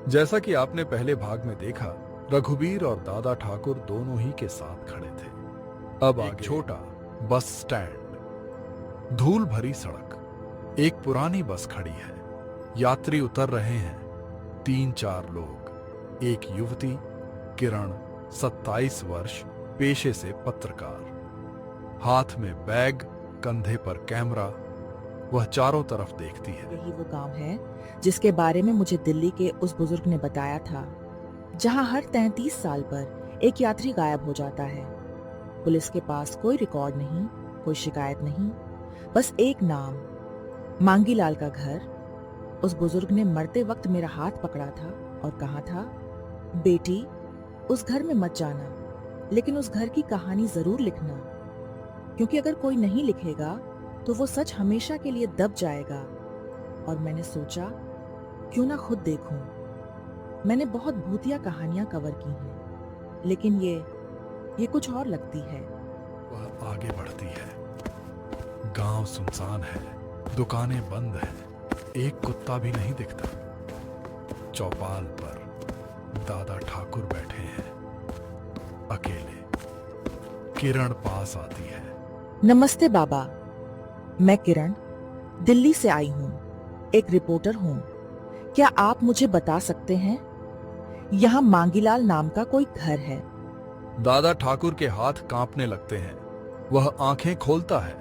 जैसा कि आपने पहले भाग में देखा, रघुवीर और दादा ठाकुर दोनों ही के साथ खड़े थे। अब एक छोटा बस स्टैंड, धूल भरी सड़क, एक पुरानी बस खड़ी है, यात्री उतर रहे हैं, 3-4 लोग, एक युवती किरण 27 वर्ष, पेशे से पत्रकार, हाथ में बैग, कंधे पर कैमरा। वह चारों तरफ देखती है। यही वो गांव है जिसके बारे में मुझे दिल्ली के उस बुजुर्ग ने बताया था, जहां हर 33 साल पर एक यात्री गायब हो जाता है। पुलिस के पास कोई रिकॉर्ड नहीं, कोई शिकायत नहीं, बस एक नाम, मांगीलाल का घर। उस बुजुर्ग ने मरते वक्त मेरा हाथ पकड़ा था और कहा था, बेटी उस घर में मत जाना, लेकिन उस घर की कहानी जरूर लिखना, क्योंकि अगर कोई नहीं लिखेगा तो वो सच हमेशा के लिए दब जाएगा। और मैंने सोचा, क्यों ना खुद देखूं। मैंने बहुत भूतिया कहानियां कवर की हैं, लेकिन ये कुछ और लगती है। वह आगे बढ़ती है। गांव सुनसान है, दुकानें बंद हैं, एक कुत्ता भी नहीं दिखता। चौपाल पर दादा ठाकुर बैठे हैं, अकेले। किरण पास आती है। नमस्ते बाबा, मैं किरण दिल्ली से आई हूँ, एक रिपोर्टर हूँ। क्या आप मुझे बता सकते हैं, यहाँ मांगीलाल नाम का कोई घर है? दादा ठाकुर के हाथ कांपने लगते हैं। वह आंखें खोलता है,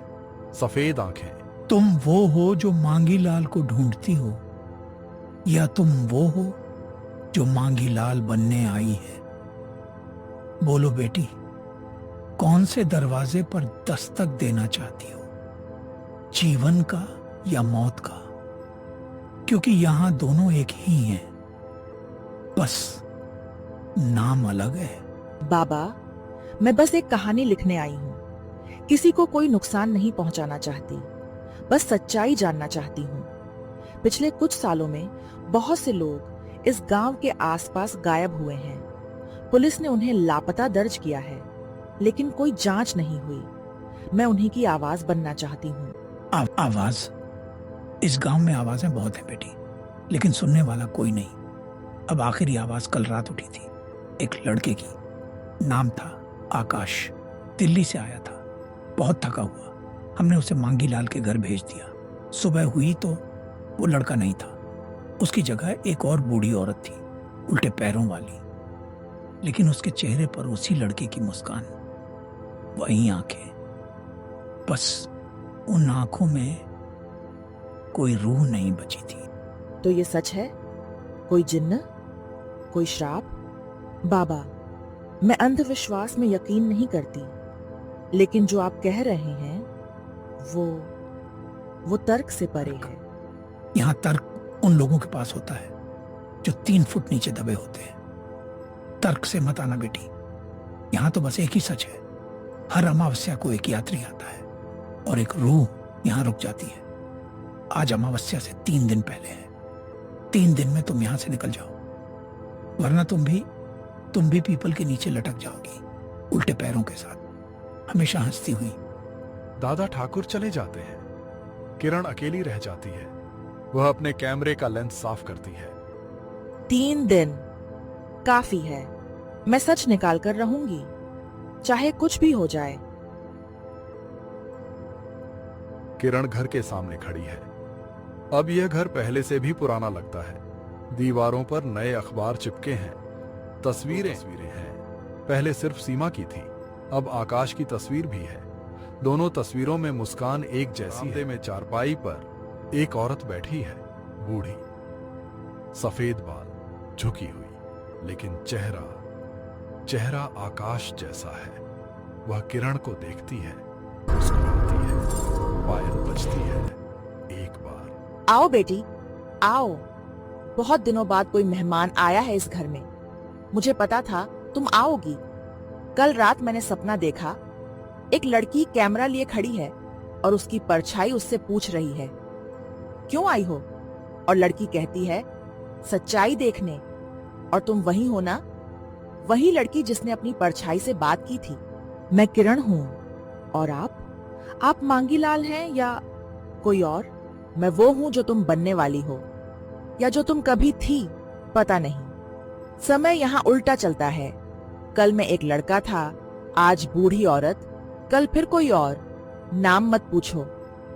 सफेद आंखें। तुम वो हो जो मांगीलाल को ढूंढती हो, या तुम वो हो जो मांगीलाल बनने आई है? बोलो बेटी, कौन से दरवाजे पर दस्तक देना चाहती हो, जीवन का या मौत का? क्योंकि यहां दोनों एक ही हैं, बस नाम अलग है। बाबा, मैं बस एक कहानी लिखने आई हूँ। किसी को कोई नुकसान नहीं पहुंचाना चाहती, बस सच्चाई जानना चाहती हूँ। पिछले कुछ सालों में बहुत से लोग इस गांव के आसपास गायब हुए हैं। पुलिस ने उन्हें लापता दर्ज किया है, लेकिन कोई जांच नहीं हुई। मैं उन्हीं की आवाज बनना चाहती हूँ। आवाज? इस गांव में आवाजें बहुत हैं बेटी, लेकिन सुनने वाला कोई नहीं। अब आखिरी आवाज कल रात उठी थी, एक लड़के की। नाम था आकाश, दिल्ली से आया था, बहुत थका हुआ। हमने उसे मांगीलाल के घर भेज दिया। सुबह हुई तो वो लड़का नहीं था, उसकी जगह एक और बूढ़ी औरत थी, उल्टे पैरों वाली, लेकिन उसके चेहरे पर उसी लड़के की मुस्कान, वही आंखें। बस उन आंखों में कोई रूह नहीं बची थी। तो ये सच है? कोई जिन्न, कोई श्राप? बाबा, मैं अंधविश्वास में यकीन नहीं करती, लेकिन जो आप कह रहे हैं वो तर्क से परे है। यहाँ तर्क उन लोगों के पास होता है जो 3 फुट नीचे दबे होते हैं। तर्क से मत आना बेटी, यहाँ तो बस एक ही सच है। हर अमावस्या को एक यात्री आता है और एक रूह यहाँ रुक जाती है। आज अमावस्या से 3 दिन पहले है। 3 दिन में तुम यहाँ से निकल जाओ, वरना तुम भी पीपल के नीचे लटक जाओगी, उल्टे पैरों के साथ, हमेशा हंसती हुई। दादा ठाकुर चले जाते हैं। किरण अकेली रह जाती है। वह अपने कैमरे का लेंस साफ करती है। 3 दिन काफी है। मैं सच निकाल कर रहूंगी, चाहे कुछ भी हो जाए। किरण घर के सामने खड़ी है। अब यह घर पहले से भी पुराना लगता है। दीवारों पर नए अखबार चिपके हैं, तस्वीरें हैं। पहले सिर्फ सीमा की थी, अब आकाश की तस्वीर भी है। दोनों तस्वीरों में मुस्कान एक जैसी है। में चारपाई पर एक औरत बैठी है, बूढ़ी, सफेद बाल, झुकी हुई, लेकिन चेहरा आकाश जैसा है। वह किरण को देखती है, मुस्कुराती है, पायल बजती है। एक बार, आओ बेटी, आओ। बहुत दिनों बाद कोई मेहमान आया है इस घर में। मुझे पता था तुम आओगी। कल रात मैंने सपना देखा, एक लड़की कैमरा लिए खड़ी है और उसकी परछाई उससे पूछ रही है, क्यों आई हो? और लड़की कहती है, सच्चाई देखने। और तुम वही हो ना, वही लड़की जिसने अपनी परछाई से बात की थी। मैं किरण हूँ। और आप मांगीलाल हैं या कोई और? मैं वो हूँ जो तुम बनने वाली हो, या जो तुम कभी थी पता नहीं, समय यहाँ उल्टा चलता है। कल मैं एक लड़का था, आज बूढ़ी औरत, कल फिर कोई और। नाम मत पूछो,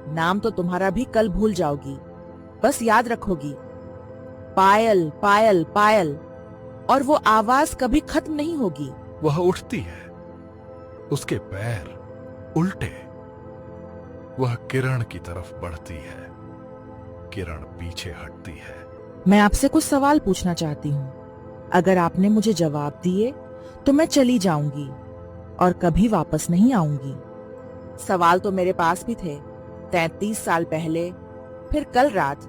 नाम तो तुम्हारा भी कल भूल जाओगी, बस याद रखोगी, पायल पायल पायल, और वो आवाज कभी खत्म नहीं होगी। वह उठती है, उसके पैर उल्टे। वह किरण की तरफ बढ़ती है, किरण पीछे हटती है। मैं आपसे कुछ सवाल पूछना चाहती हूँ। अगर आपने मुझे जवाब दिए तो मैं चली जाऊंगी और कभी वापस नहीं आऊंगी। सवाल तो मेरे पास भी थे, 33 साल पहले, फिर कल रात,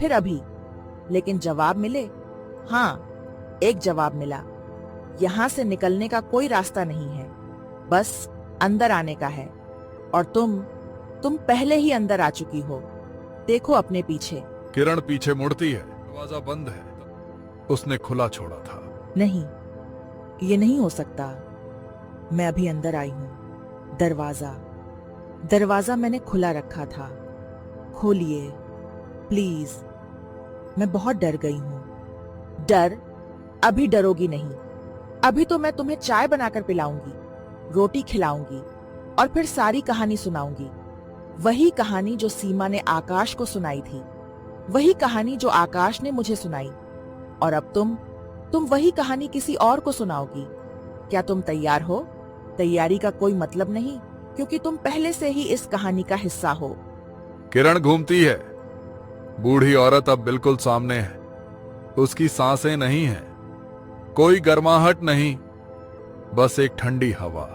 फिर अभी, लेकिन जवाब मिले? हाँ, एक जवाब मिला। यहाँ से निकलने का कोई रास्ता नहीं है, बस अंदर आने का है। और तुम पहले ही अंदर आ चुकी हो। देखो अपने पीछे। किरण पीछे मुड़ती है, दरवाजा बंद है। उसने खुला छोड़ा था। नहीं, ये नहीं हो सकता। मैं अभी अंदर आई हूँ। दरवाजा मैंने खुला रखा था। खोलिए प्लीज। मैं बहुत डर गई हूँ। डर? अभी डरोगी नहीं। अभी तो मैं तुम्हें चाय बनाकर पिलाऊंगी, रोटी खिलाऊंगी और फिर सारी कहानी सुनाऊंगी। वही कहानी जो सीमा ने आकाश को सुनाई थी, वही कहानी जो आकाश ने मुझे सुनाई। और अब तुम वही कहानी किसी और को सुनाओगी। क्या तुम तैयार हो? तैयारी का कोई मतलब नहीं, क्योंकि तुम पहले से ही इस कहानी का हिस्सा हो। किरण घूमती है। बूढ़ी औरत अब बिल्कुल सामने है। उसकी सांसें नहीं हैं, कोई गर्माहट नहीं, बस एक ठंडी हवा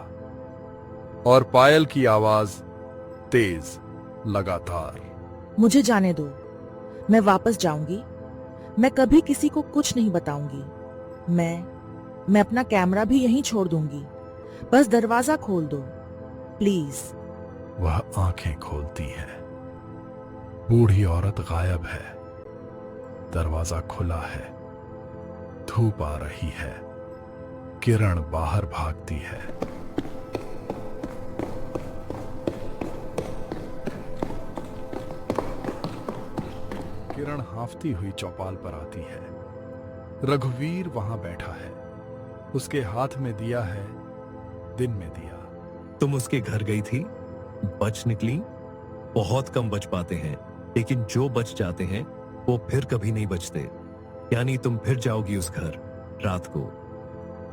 और पायल की आवाज, तेज, लगातार। मुझे जाने दो, मैं वापस जाऊंगी। मैं कभी किसी को कुछ नहीं बताऊंगी। मैं अपना कैमरा भी यहीं छोड़ दूंगी। बस दरवाजा खोल दो प्लीज। वह आंखें खोलती है। बूढ़ी औरत गायब है। दरवाजा खुला है। धूप आ रही है। किरण बाहर भागती है। किरण हांफती हुई चौपाल पर आती है। रघुवीर वहां बैठा है। उसके हाथ में दिया है, दिन में दिया। तुम उसके घर गई थी, बच निकली। बहुत कम बच पाते हैं, लेकिन जो बच जाते हैं वो फिर कभी नहीं बचते। यानी तुम फिर जाओगी उस घर रात को,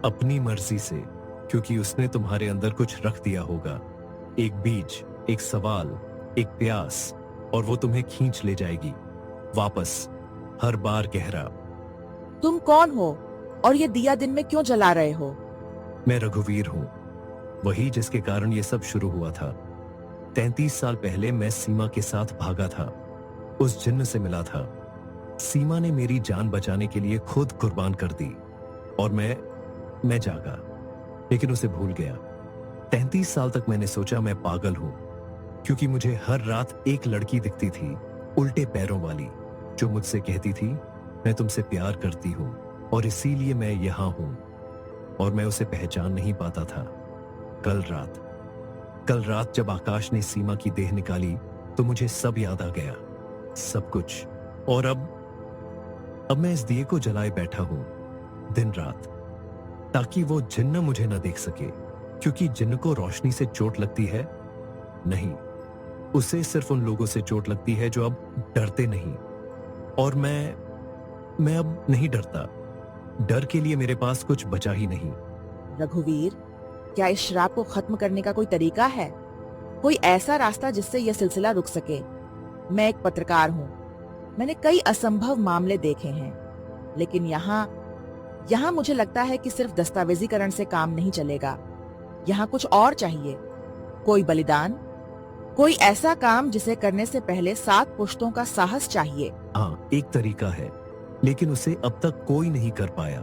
अपनी मर्जी से, क्योंकि उसने तुम्हारे अंदर कुछ रख दिया होगा। एक बीज, एक सवाल, एक प्यास, और वो तुम्हें खींच ले जाएगी वापस, हर बार गहरा। तुम कौन हो और ये दिया दिन में क्यों जला रहे हो? मैं रघुवीर हूं, वही जिसके कारण ये सब शुरू हुआ था। 33 साल पहले मैं सीमा के साथ भागा था, उस जिन्न से मिला था। सीमा ने मेरी जान बचाने के लिए खुद कुर्बान कर दी और मैं जागा, लेकिन उसे भूल गया। 33 साल तक मैंने सोचा मैं पागल हूं, क्योंकि मुझे हर रात एक लड़की दिखती थी, उल्टे पैरों वाली, जो मुझसे कहती थी मैं तुमसे प्यार करती हूं और इसीलिए मैं यहां हूं। और मैं उसे पहचान नहीं पाता था। कल रात जब आकाश ने सीमा की देह निकाली तो मुझे सब याद आ गया, सब कुछ। और अब मैं इस दिए को जलाए बैठा हूं दिन रात, ताकि वो जिन्न मुझे न देख सके, क्योंकि जिन्न को रोशनी से चोट लगती है नहीं, उसे सिर्फ उन लोगों से चोट लगती है जो अब डरते नहीं। और मैं अब नहीं डरता। डर के लिए मेरे पास कुछ बचा ही नहीं। रघुवीर, क्या इस श्राप को खत्म करने का कोई तरीका है? कोई ऐसा रास्ता जिससे यह सिलसिला रुक सके? मैं एक पत्रकार हूँ, मैंने कई असंभव मामले देखे हैं, लेकिन यहाँ मुझे लगता है कि सिर्फ दस्तावेजीकरण से काम नहीं चलेगा। यहाँ कुछ और चाहिए, कोई बलिदान, कोई ऐसा काम जिसे करने से पहले 7 पुश्तों का साहस चाहिए। हाँ, एक तरीका है, लेकिन उसे अब तक कोई नहीं कर पाया।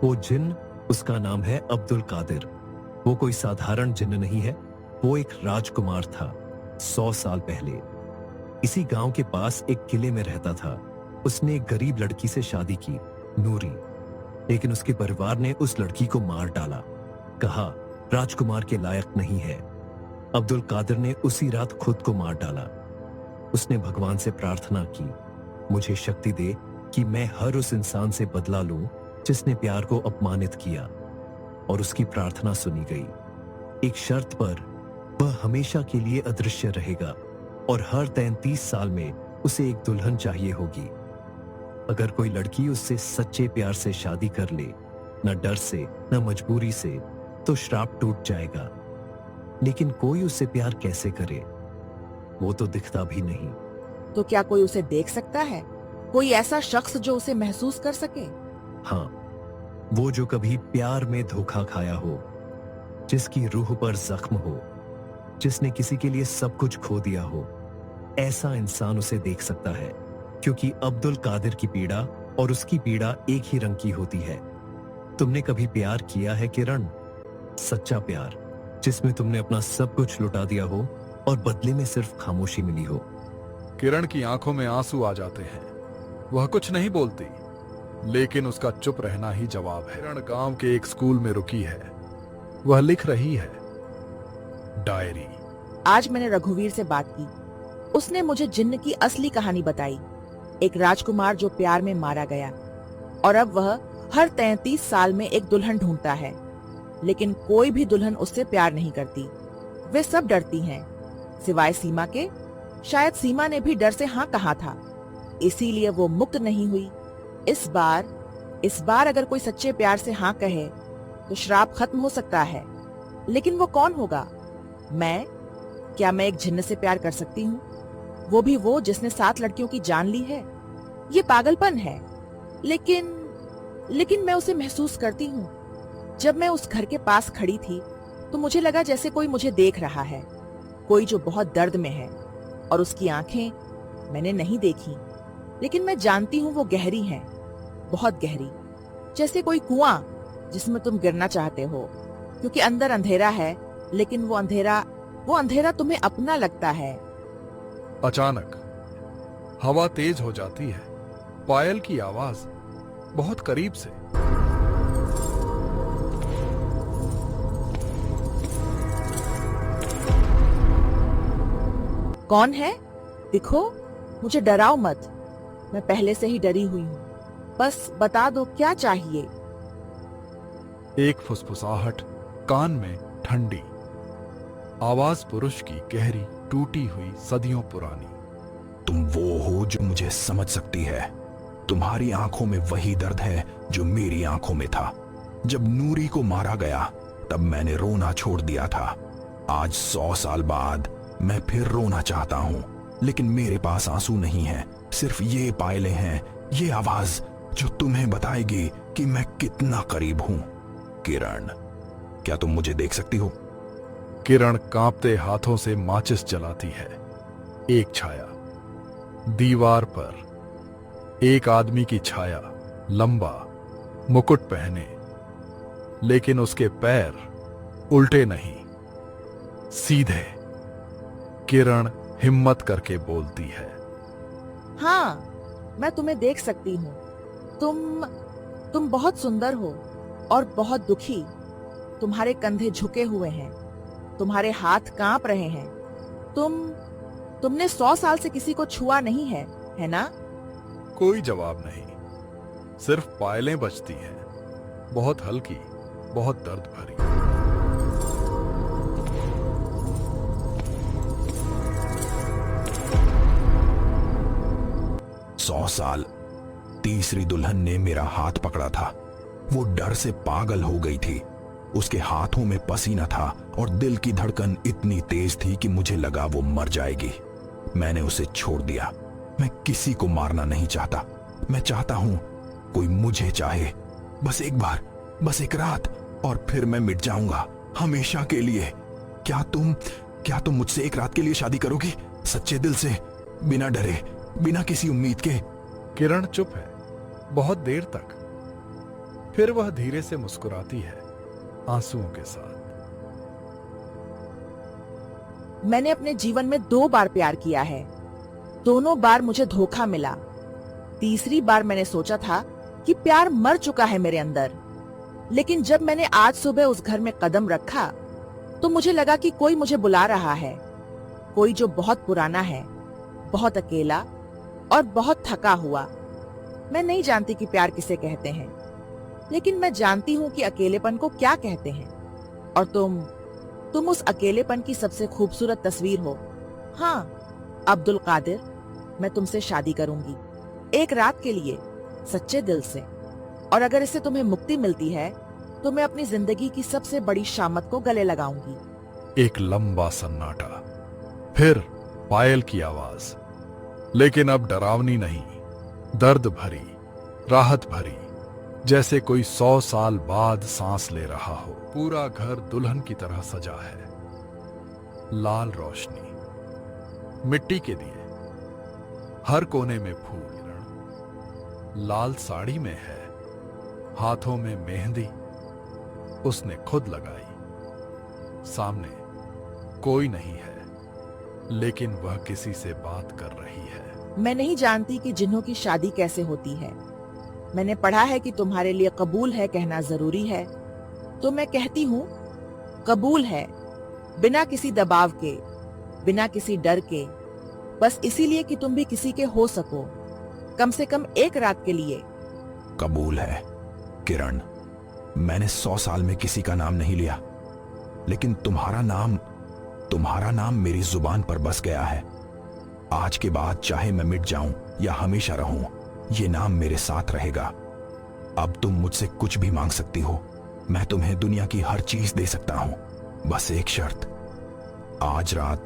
वो जिन्न, उसका नाम है अब्दुल कादिर। वो कोई साधारण जिन्न नहीं है, वो एक राजकुमार था 100 साल पहले। इसी गांव के पास एक किले में रहता था। उसने एक गरीब लड़की से शादी की, नूरी, लेकिन उसके परिवार ने उस लड़की को मार डाला। कहा राजकुमार के लायक नहीं है। अब्दुल कादिर ने उसी रात खुद को मार डाला। उसने भगवान से प्रार्थना की, मुझे शक्ति दे कि मैं हर उस इंसान से बदला लूं जिसने प्यार को अपमानित किया, और उसकी प्रार्थना सुनी गई। एक शर्त पर, वह हमेशा के लिए अदृश्य रहेगा और हर 33 साल में उसे एक दुल्हन चाहिए होगी। अगर कोई लड़की उससे सच्चे प्यार से शादी कर ले, न डर से न मजबूरी से, तो श्राप टूट जाएगा। लेकिन कोई उससे प्यार कैसे करे, वो तो दिखता भी नहीं। तो क्या कोई उसे देख सकता है? कोई ऐसा शख्स जो उसे महसूस कर सके? हाँ, वो जो कभी प्यार में धोखा खाया हो, जिसकी रूह पर जख्म हो, जिसने किसी के लिए सब कुछ खो दिया हो, ऐसा इंसान उसे देख सकता है। क्योंकि अब्दुल कादिर की पीड़ा और उसकी पीड़ा एक ही रंग की होती है। तुमने कभी प्यार किया है किरण? सच्चा प्यार, जिसमें तुमने अपना सब कुछ लुटा दिया हो और बदले में सिर्फ खामोशी मिली हो। किरण की आंखों में आंसू आ जाते हैं। वह कुछ नहीं बोलती, लेकिन उसका चुप रहना ही जवाब है। किरण गांव के एक स्कूल में रुकी है। वह लिख रही है डायरी। आज मैंने रघुवीर से बात की। उसने मुझे जिन्न की असली कहानी बताई। एक राजकुमार जो प्यार में मारा गया, और अब वह हर 33 साल में एक दुल्हन ढूंढता है, लेकिन कोई भी दुल्हन उससे प्यार नहीं करती। वे सब डरती हैं, सिवाय सीमा के। शायद सीमा ने भी डर से हाँ कहा था, इसीलिए वो मुक्त नहीं हुई। इस बार अगर कोई सच्चे प्यार से हाँ कहे तो श्राप खत्म हो सकता है। लेकिन वो कौन होगा? क्या मैं एक जिन्न से प्यार कर सकती हूँ? वो भी वो जिसने 7 लड़कियों की जान ली है। ये पागलपन है। लेकिन मैं उसे महसूस करती हूँ। जब मैं उस घर के पास खड़ी थी तो मुझे लगा जैसे कोई मुझे देख रहा है, कोई जो बहुत दर्द में है। और उसकी आंखें मैंने नहीं देखी, लेकिन मैं जानती हूँ वो गहरी हैं, बहुत गहरी, जैसे कोई कुआं जिसमें तुम गिरना चाहते हो, क्योंकि अंदर अंधेरा है, लेकिन वो अंधेरा तुम्हें अपना लगता है। अचानक हवा तेज हो जाती है। पायल की आवाज बहुत करीब से। कौन है? दिखो, मुझे डराओ मत। मैं पहले से ही डरी हुई हूँ। बस बता दो क्या चाहिए। एक फुसफुसाहट कान में, ठंडी आवाज पुरुष की, गहरी, टूटी हुई, सदियों पुरानी। तुम वो हो जो मुझे समझ सकती है। तुम्हारी आंखों में वही दर्द है जो मेरी आंखों में था। जब नूरी को मारा गया तब मैंने रोना छोड़ दिया था। आज 100 साल बाद मैं फिर रोना चाहता हूँ, लेकिन मेरे पास आंसू नहीं है, सिर्फ ये पायलें हैं, ये आवाज जो तुम्हें बताएगी कि मैं कितना करीब हूँ। किरण, क्या तुम मुझे देख सकती हो? किरण कांपते हाथों से माचिस जलाती है। एक छाया, दीवार पर एक आदमी की छाया, लंबा, मुकुट पहने, लेकिन उसके पैर उल्टे नहीं, सीधे। किरण हिम्मत करके बोलती है, हाँ, मैं तुम्हें देख सकती हूँ। तुम बहुत सुंदर हो और बहुत दुखी। तुम्हारे कंधे झुके हुए हैं, तुम्हारे हाथ कांप रहे हैं। तुमने 100 साल से किसी को छुआ नहीं है ना? कोई जवाब नहीं, सिर्फ पायलें बजती हैं, बहुत हल्की, बहुत दर्द भरी। 100 साल। तीसरी दुल्हन ने मेरा हाथ पकड़ा था। वो डर से पागल हो गई थी। उसके हाथों में पसीना था और दिल की धड़कन इतनी तेज थी कि मुझे लगा वो मर जाएगी। मैंने उसे छोड़ दिया। मैं किसी को मारना नहीं चाहता। मैं चाहता हूं कोई मुझे चाहे, बस एक बार, बस एक रात, और फिर मैं मिट जाऊंगा हमेशा के लिए। क्या तुम मुझसे एक रात के लिए शादी करोगी? सच्चे दिल से, बिना डरे, बिना किसी उम्मीद के। किरण चुप है बहुत देर तक। फिर वह धीरे से मुस्कुराती है, आंसुओं के साथ। मैंने अपने जीवन में 2 बार प्यार किया है। दोनों बार मुझे धोखा मिला। तीसरी बार मैंने सोचा था कि प्यार मर चुका है मेरे अंदर। लेकिन जब मैंने आज सुबह उस घर में कदम रखा तो मुझे लगा कि कोई मुझे बुला रहा है। कोई जो बहुत पुराना है, बहुत अकेला और बहुत थका हुआ। मैं नहीं जानती कि प्यार किसे कहते हैं, लेकिन मैं जानती हूँ कि अकेलेपन को क्या कहते हैं। और तुम उस अकेलेपन की सबसे खूबसूरत तस्वीर हो। हाँ अब्दुल कादिर, मैं तुमसे शादी करूंगी, एक रात के लिए, सच्चे दिल से। और अगर इससे तुम्हें मुक्ति मिलती है तो मैं अपनी जिंदगी की सबसे बड़ी शामत को गले लगाऊंगी। एक लंबा सन्नाटा, फिर पायल की आवाज, लेकिन अब डरावनी नहीं, दर्द भरी, राहत भरी, जैसे कोई 100 साल बाद सांस ले रहा हो। पूरा घर दुल्हन की तरह सजा है। लाल रोशनी, मिट्टी के दिए, हर कोने में फूल, लाल साड़ी में है, हाथों में मेहंदी उसने खुद लगाई। सामने कोई नहीं है, लेकिन वह किसी से बात कर रही है। मैं नहीं जानती कि जिन्हों की शादी कैसे होती है। मैंने पढ़ा है कि तुम्हारे लिए कबूल है कहना जरूरी है, तो मैं कहती हूँ कबूल है, बिना किसी दबाव के, बिना किसी डर के, बस इसीलिए कि तुम भी किसी के हो सको, कम से कम एक रात के लिए। कबूल है किरण, मैंने 100 साल में किसी का नाम नहीं लिया, लेकिन तुम्हारा नाम मेरी जुबान पर बस गया है। आज के बाद चाहे मैं मिट जाऊं या हमेशा रहूं, ये नाम मेरे साथ रहेगा। अब तुम मुझसे कुछ भी मांग सकती हो, मैं तुम्हें दुनिया की हर चीज दे सकता हूं, बस एक शर्त, आज रात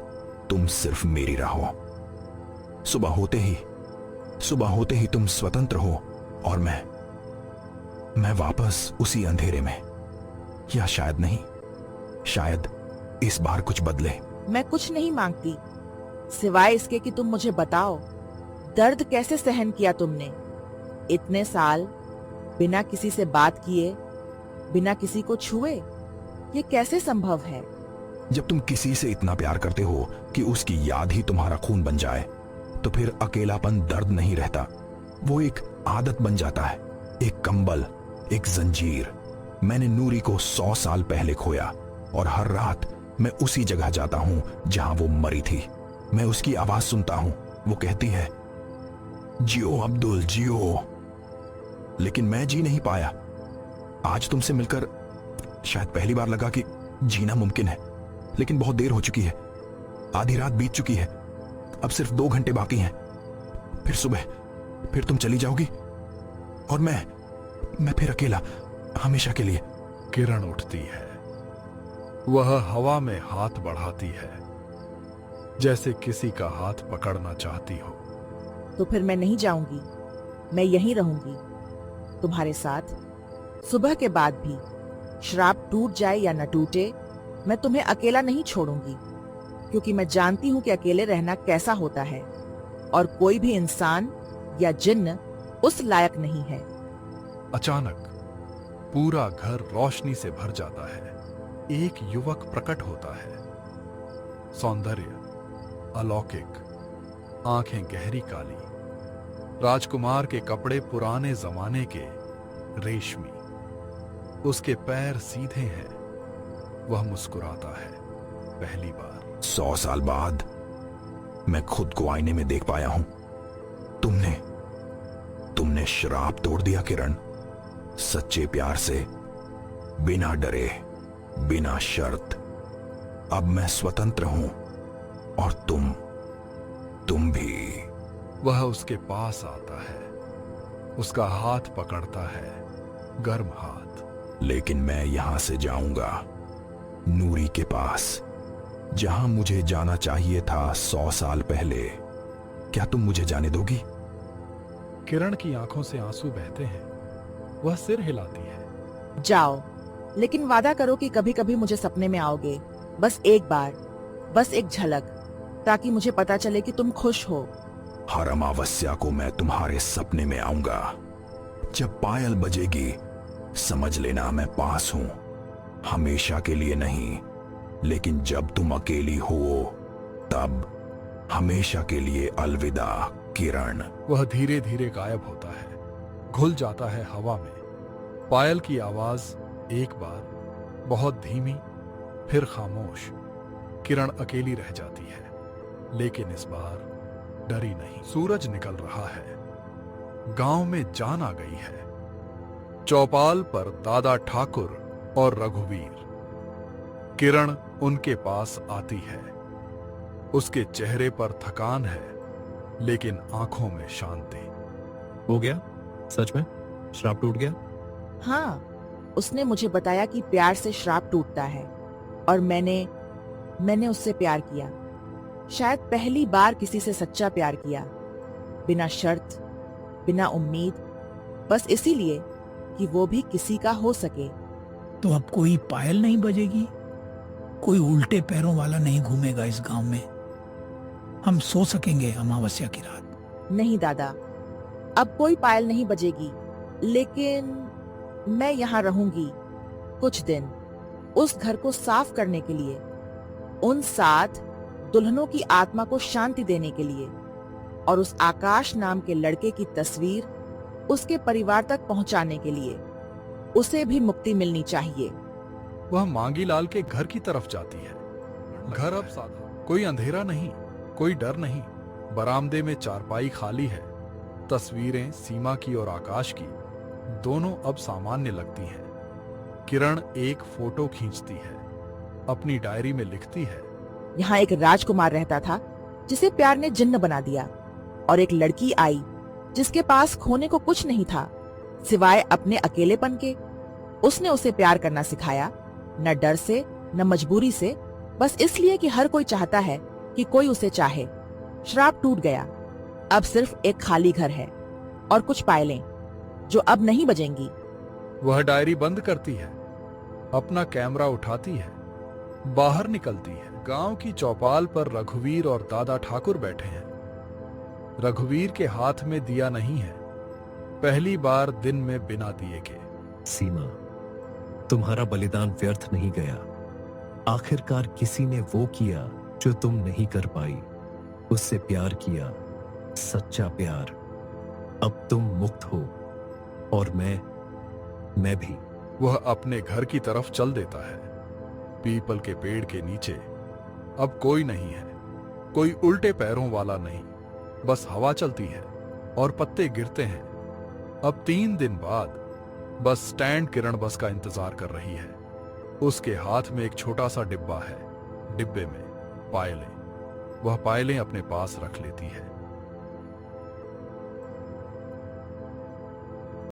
तुम सिर्फ मेरी रहो। सुबह होते ही तुम स्वतंत्र हो और मैं वापस उसी अंधेरे में। या शायद नहीं, शायद इस बार कुछ बदले। मैं कुछ नहीं मांगती, सिवाय इसके कि तुम मुझे बताओ, दर्द कैसे सहन किया तुमने इतने साल, बिना किसी से बात किए, बिना किसी को छुए? ये कैसे संभव है? जब तुम किसी से इतना प्यार करते हो कि उसकी याद ही तुम्हारा खून बन जाए, तो फिर अकेलापन दर्द नहीं रहता, वो एक आदत बन जाता है, एक कंबल, एक जंजीर। मैंने नूरी को 100 साल पहले खोया और हर रात मैं उसी जगह जाता हूं जहां वो मरी थी। मैं उसकी आवाज सुनता हूं, वो कहती है जियो अब्दुल जियो, लेकिन मैं जी नहीं पाया। आज तुमसे मिलकर शायद पहली बार लगा कि जीना मुमकिन है, लेकिन बहुत देर हो चुकी है, आधी रात बीत चुकी है, अब सिर्फ 2 घंटे बाकी हैं, फिर सुबह, फिर तुम चली जाओगी और मैं फिर अकेला, हमेशा के लिए। किरण उठती है, वह हवा में हाथ बढ़ाती है, जैसे किसी का हाथ पकड़ना चाहती हो। तो फिर मैं नहीं जाऊंगी, मैं यहीं रहूंगी तुम्हारे साथ। सुबह के बाद भी, शराब टूट जाए या न टूटे, मैं तुम्हें अकेला नहीं छोड़ूंगी, क्योंकि मैं जानती हूं कि अकेले रहना कैसा होता है, और कोई भी इंसान या जिन्न उस लायक नहीं है। अचानक पूरा घर रोशनी से भर जाता है। एक युवक प्रकट होता है, सौंदर्य अलौकिक, आंखें गहरी काली, राजकुमार के कपड़े पुराने जमाने के, रेशमी, उसके पैर सीधे हैं। वह मुस्कुराता है, पहली बार। 100 साल बाद मैं खुद को आईने में देख पाया हूं। तुमने शराब तोड़ दिया किरण, सच्चे प्यार से, बिना डरे, बिना शर्त। अब मैं स्वतंत्र हूं और तुम भी। वह उसके पास आता है, उसका हाथ पकड़ता है, गर्म हाथ। लेकिन मैं यहां से जाऊंगा, नूरी के पास, जहां मुझे जाना चाहिए था 100 साल पहले। क्या तुम मुझे जाने दोगी? किरण की आंखों से आंसू बहते हैं, वह सिर हिलाती है। जाओ, लेकिन वादा करो कि कभी कभी मुझे सपने में आओगे, बस एक बार, बस एक झलक, ताकि मुझे पता चले कि तुम खुश हो। हर अमावस्या को मैं तुम्हारे सपने में आऊंगा। जब पायल बजेगी, समझ लेना मैं पास हूं, हमेशा के लिए नहीं, लेकिन जब तुम अकेली हो, तब हमेशा के लिए अलविदा किरण। वह धीरे धीरे गायब होता है, घुल जाता है हवा में। पायल की आवाज एक बार बहुत धीमी, फिर खामोश। किरण अकेली रह जाती है, लेकिन इस बार डरी नहीं। सूरज निकल रहा है, गांव में जान आ गई है। चौपाल पर दादा ठाकुर और रघुवीर। किरण उनके पास आती है। उसके चेहरे पर थकान है, लेकिन आंखों में शांति। हो गया? सच में श्राप टूट गया? हाँ, उसने मुझे बताया कि प्यार से श्राप टूटता है, और मैंने उससे प्यार किया। शायद पहली बार किसी से सच्चा प्यार किया, बिना शर्त, बिना उम्मीद, बस इसीलिए कि वो भी किसी का हो सके। तो अब कोई पायल नहीं बजेगी, कोई उल्टे पैरों वाला नहीं घूमेगा इस गांव में। हम सो सकेंगे अमावस्या की रात। नहीं दादा, अब कोई पायल नहीं बजेगी, लेकिन मैं यहाँ रहूंगी कुछ दिन, उस घर को साफ करने के लिए, उन 7 दुल्हनों की आत्मा को शांति देने के लिए, और उस आकाश नाम के लड़के की तस्वीर उसके परिवार तक पहुंचाने के लिए। उसे भी मुक्ति मिलनी चाहिए। वह मांगीलाल के घर की तरफ जाती है। घर अब सादा, कोई अंधेरा नहीं, कोई डर नहीं। बरामदे में चारपाई खाली है। तस्वीरें सीमा की और आकाश की दोनों अब सामान्य लगती हैं। किरण एक फोटो खींचती है, अपनी डायरी में लिखती है, यहाँ एक राजकुमार रहता था जिसे प्यार ने जिन्न बना दिया, और एक लड़की आई जिसके पास खोने को कुछ नहीं था सिवाय अपने अकेलेपन के। उसने उसे प्यार करना सिखाया, न डर से न मजबूरी से, बस इसलिए कि हर कोई चाहता है कि कोई उसे चाहे। श्राप टूट गया। अब सिर्फ एक खाली घर है और कुछ पायलें जो अब नहीं बजेंगी। वह डायरी बंद करती है, अपना कैमरा उठाती है, बाहर निकलती है। गांव की चौपाल पर रघुवीर और दादा ठाकुर बैठे हैं। रघुवीर के हाथ में दिया नहीं है, पहली बार दिन में बिना दिए के। सीमा, तुम्हारा बलिदान व्यर्थ नहीं गया। आखिरकार किसी ने वो किया जो तुम नहीं कर पाई, उससे प्यार किया, सच्चा प्यार। अब तुम मुक्त हो, और मैं भी। वह अपने घर की तरफ चल देता है। पीपल के पेड़ के नीचे अब कोई नहीं है, कोई उल्टे पैरों वाला नहीं, बस हवा चलती है और पत्ते गिरते हैं। अब 3 दिन बाद बस स्टैंड किरण बस का इंतजार कर रही है। उसके हाथ में एक छोटा सा डिब्बा है, डिब्बे में पायलें। वह पायलें अपने पास रख लेती है।